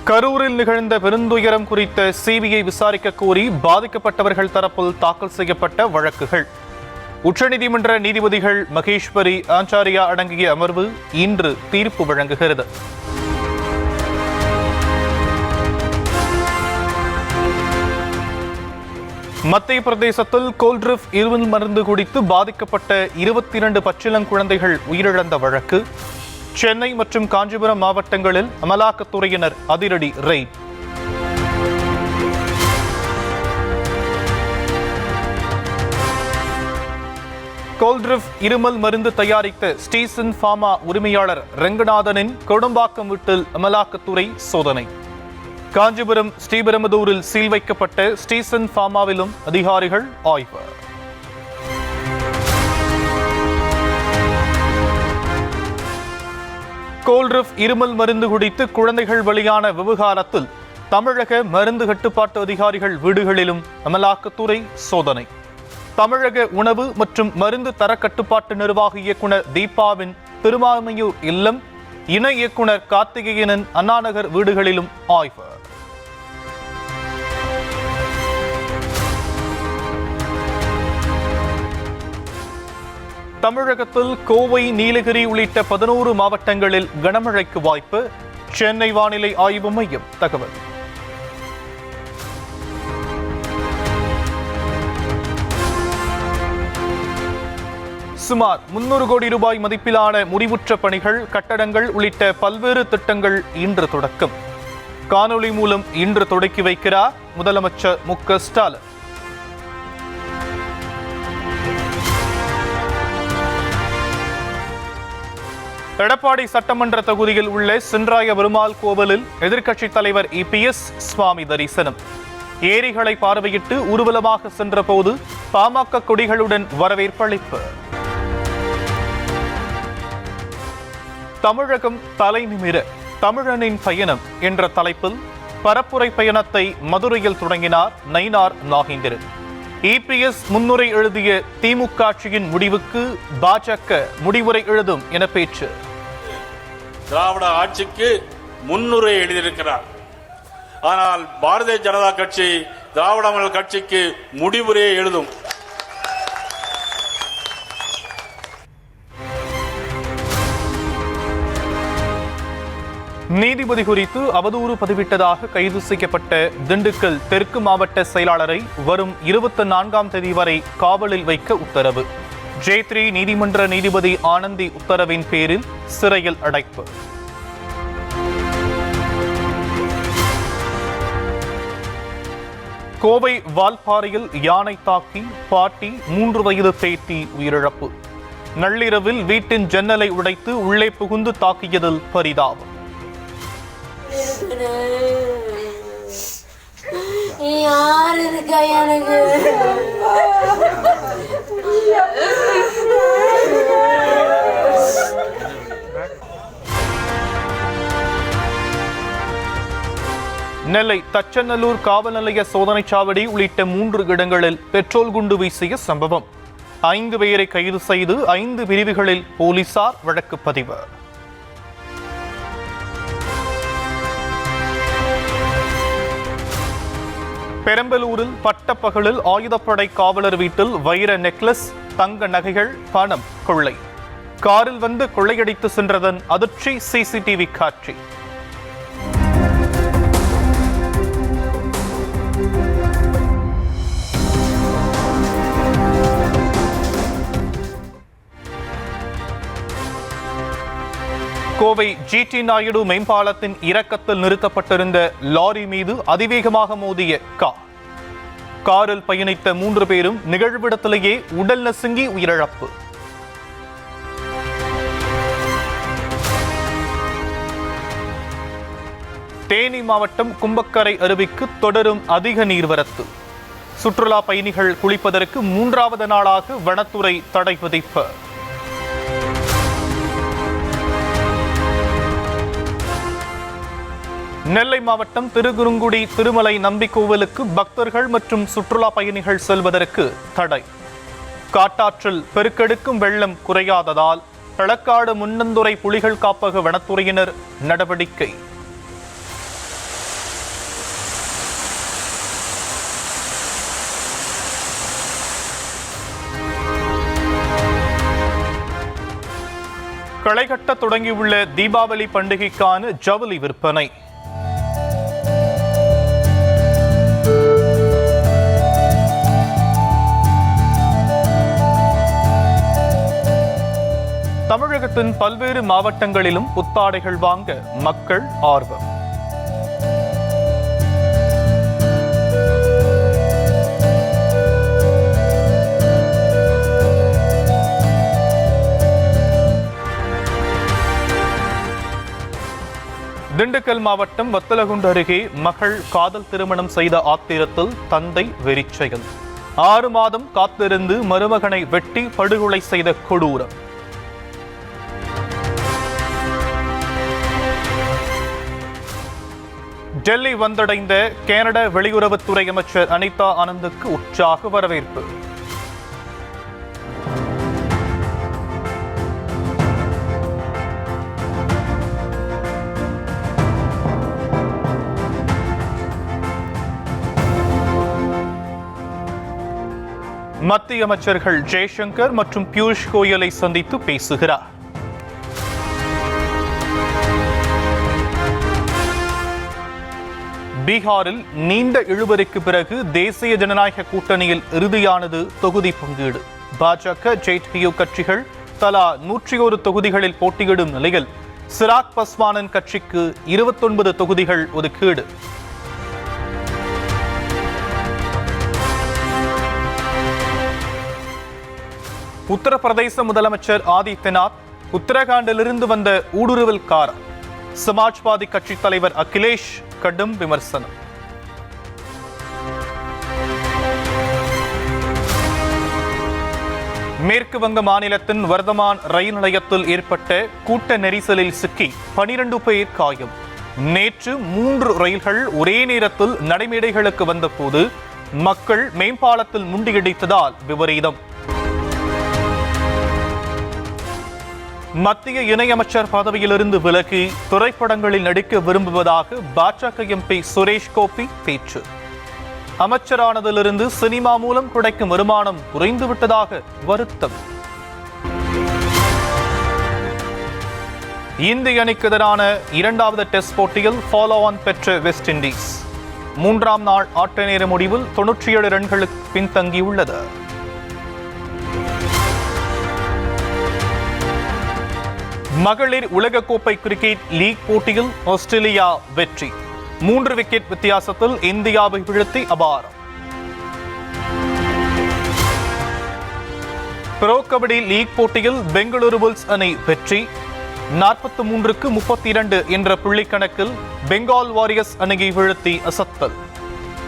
கரூரில் நிகழ்ந்த பெருந்துயரம் குறித்த சிபிஐ விசாரிக்க கோரி பாதிக்கப்பட்டவர்கள் தரப்பில் தாக்கல் செய்யப்பட்ட வழக்குகள். உச்சநீதிமன்ற நீதிபதிகள் மகேஸ்வரி, ஆச்சாரியா அடங்கிய அமர்வு இன்று தீர்ப்பு வழங்குகிறது. மத்திய பிரதேசத்தில் கோல்ட்ரிப் இருமல் மருந்து குடித்து பாதிக்கப்பட்ட 22 பச்சிளங்குழந்தைகள் உயிரிழந்த வழக்கு. சென்னை மற்றும் காஞ்சிபுரம் மாவட்டங்களில் அமலாக்கத்துறையினர் அதிரடி ரெய்ட். கோல்ட்ரிப் இருமல் மருந்து தயாரித்த ஸ்டீசன் ஃபார்மா உரிமையாளர் ரெங்கநாதனின் கொடும்பாக்கம் வீட்டில் அமலாக்கத்துறை சோதனை. காஞ்சிபுரம் ஸ்ரீபெரும்புதூரில் சீல் வைக்கப்பட்ட ஸ்டீசன் ஃபார்மாவிலும் அதிகாரிகள் ஆய்வு. கோல்ட்ரிப் இருமல் மருந்து குடித்து குழந்தைகள் பலியான விவகாரத்தில் தமிழக மருந்து கட்டுப்பாட்டு அதிகாரிகள் வீடுகளிலும் அமலாக்கத்துறை சோதனை. தமிழக உணவு மற்றும் மருந்து தர கட்டுப்பாட்டு நிர்வாக இயக்குனர் தீபாவின் திருமாமையூர் இல்லம், இணை இயக்குனர் கார்த்திகேயனின் அண்ணாநகர் வீடுகளிலும் ஆய்வு. தமிழகத்தில் கோவை, நீலகிரி உள்ளிட்ட 11 மாவட்டங்களில் கனமழைக்கு வாய்ப்பு. சென்னை வானிலை ஆய்வு மையம் தகவல். சுமார் 300 கோடி ரூபாய் மதிப்பிலான முடிவுற்ற பணிகள், கட்டடங்கள் உள்ளிட்ட பல்வேறு திட்டங்கள் இன்று தொடக்கம். காணொலி மூலம் இன்று தொடக்கி வைக்கிறார் முதலமைச்சர் மு.க. ஸ்டாலின். எடப்பாடி சட்டமன்ற தொகுதியில் உள்ள சென்றாய பெருமாள் கோவிலில் எதிர்க்கட்சித் தலைவர் EPS சுவாமி தரிசனம். ஏரிகளை பார்வையிட்டு ஊர்வலமாக சென்றபோது பாமக கொடிகளுடன் வரவேற்பளிப்பு. தமிழகம் தலை நிமிர தமிழனின் பயணம் என்ற தலைப்பில் பரப்புரை பயணத்தை மதுரையில் தொடங்கினார் நயினார் நாகேந்திரன். EPS முன்னுரை எழுதிய திமுக ஆட்சியின் முடிவுக்கு பாஜக முடிவுரை எழுதும் என பேச்சு. திராவிட ஆட்சிக்கு முன்னுரை எழுதியிருக்கிறார். ஆனால் பாரதிய ஜனதா கட்சி திராவிட மாடல் கட்சிக்கு முடிவுரையை எழுதும். நீதிபதி குறித்து அவதூறு பதிவிட்டதாக கைது செய்யப்பட்ட திண்டுக்கல் தெற்கு மாவட்ட செயலாளரை வரும் 24ஆம் தேதி வரை காவலில் வைக்க உத்தரவு. J3 நீதிமன்ற நீதிபதி ஆனந்தி உத்தரவின் பேரில் சிறையில் அடைப்பு. கோவை வால்பாறையில் யானை தாக்கி பாட்டி 3 வயது பேத்தி உயிரிழப்பு. நள்ளிரவில் வீட்டின் ஜன்னலை உடைத்து உள்ளே புகுந்து தாக்கியதில் பரிதாபம். நெல்லை தச்சநல்லூர் காவல் நிலைய சோதனைச் சாவடி உள்ளிட்ட 3 இடங்களில் பெட்ரோல் குண்டு வீசிய சம்பவம். 5 பேரை கைது செய்து 5 பிரிவுகளில் போலீசார் வழக்கு பதிவு. பெரம்பலூரில் பட்டப்பகலில் ஆயுதப்படை காவலர் வீட்டில் வைர நெக்லஸ், தங்க நகைகள், பணம் கொள்ளை. காரில் வந்து கொள்ளையடித்து சென்றதன் அதிர்ச்சி CCTV காட்சி. கோவை GT நாயுடு மேம்பாலத்தின் இறக்கத்தில் நிறுத்தப்பட்டிருந்த லாரி மீது அதிவேகமாக மோதிய காரில் பயணித்த 3 பேரும் நிகழ்விடத்திலேயே உடல் நசுங்கி உயிரிழப்பு. தேனி மாவட்டம் கும்பக்கரை அருவிக்கு தொடரும் அதிக நீர்வரத்து. சுற்றுலா பயணிகள் குளிப்பதற்கு 3வது நாளாக வனத்துறை தடை விதிப்பு. நெல்லை மாவட்டம் திருக்குறுங்குடி திருமலை நம்பிக்கோவிலுக்கு பக்தர்கள் மற்றும் சுற்றுலா பயணிகள் செல்வதற்கு தடை. காட்டாற்றில் பெருக்கெடுக்கும் வெள்ளம் குறையாததால் களக்காடு முன்னந்துறை புலிகள் காப்பக வனத்துறையினர் நடவடிக்கை. களைகட்ட தொடங்கியுள்ள தீபாவளி பண்டிகைக்கான ஜவுளி விற்பனை. தமிழகத்தின் பல்வேறு மாவட்டங்களிலும் புத்தாடைகள் வாங்க மக்கள் ஆர்வம். திண்டுக்கல் மாவட்டம் வத்தலகுண்டு அருகே மகள் காதல் திருமணம் செய்த ஆத்திரத்தில் தந்தை வெறிச்செயல். 6 மாதம் காத்திருந்து மருமகனை வெட்டி படுகொலை செய்த கொடூரம். டெல்லி வந்தடைந்த கனடா வெளியுறவுத்துறை அமைச்சர் அனிதா ஆனந்துக்கு உற்சாக வரவேற்பு. மத்திய அமைச்சர்கள் ஜெய்சங்கர் மற்றும் பியூஷ் கோயலை சந்தித்து பேசுகிறார். பீகாரில் நீண்ட இழுபறிக்கு பிறகு தேசிய ஜனநாயக கூட்டணியில் இறுதியானது தொகுதி பங்கீடு. பாஜக, ஜேடியு கட்சிகள் தலா 101 தொகுதிகளில் போட்டியிடும் நிலையில் சிராக் பஸ்வானின் கட்சிக்கு 29 தொகுதிகள் ஒதுக்கீடு. உத்தரப்பிரதேச முதலமைச்சர் ஆதித்யநாத் உத்தரகாண்டிலிருந்து வந்த ஊடுருவல்காரர். சமாஜ்வாதி கட்சி தலைவர் அகிலேஷ் கடும் விமர்சனம். மேற்கு வங்க மாநிலத்தின் வர்தமான் ரயில் நிலையத்தில் ஏற்பட்ட கூட்ட நெரிசலில் சிக்கி 12 பேர் காயம். நேற்று 3 ரயில்கள் ஒரே நேரத்தில் நடைமேடைகளுக்கு வந்தபோது மக்கள் மேம்பாலத்தில் முண்டியடித்ததால் விபரீதம். மத்திய இணையமைச்சர் பதவியிலிருந்து விலகி திரைப்படங்களில் நடிக்க விரும்புவதாக பாஜக எம்பி சுரேஷ் கோபி பேச்சு. அமைச்சரானதிலிருந்து சினிமா மூலம் கிடைக்கும் வருமானம் குறைந்துவிட்டதாக வருத்தம். இந்திய அணிக்கு எதிரான 2வது டெஸ்ட் போட்டியில் ஃபாலோ ஆன் பெற்ற வெஸ்ட் இண்டீஸ் 3ஆம் நாள் ஆட்ட நேர முடிவில் 97 ரன்களுக்கு பின்தங்கியுள்ளது. மகளிர் உலகக்கோப்பை கிரிக்கெட் லீக் போட்டியில் ஆஸ்திரேலியா வெற்றி. 3 விக்கெட் வித்தியாசத்தில் இந்தியாவை வீழ்த்தி அபாரம். ப்ரோ கபடி லீக் போட்டியில் பெங்களூரு புல்ஸ் அணி வெற்றி. 43க்கு 32 என்ற புள்ளிக்கணக்கில் பெங்கால் வாரியர்ஸ் அணியை வீழ்த்தி அசத்தல்.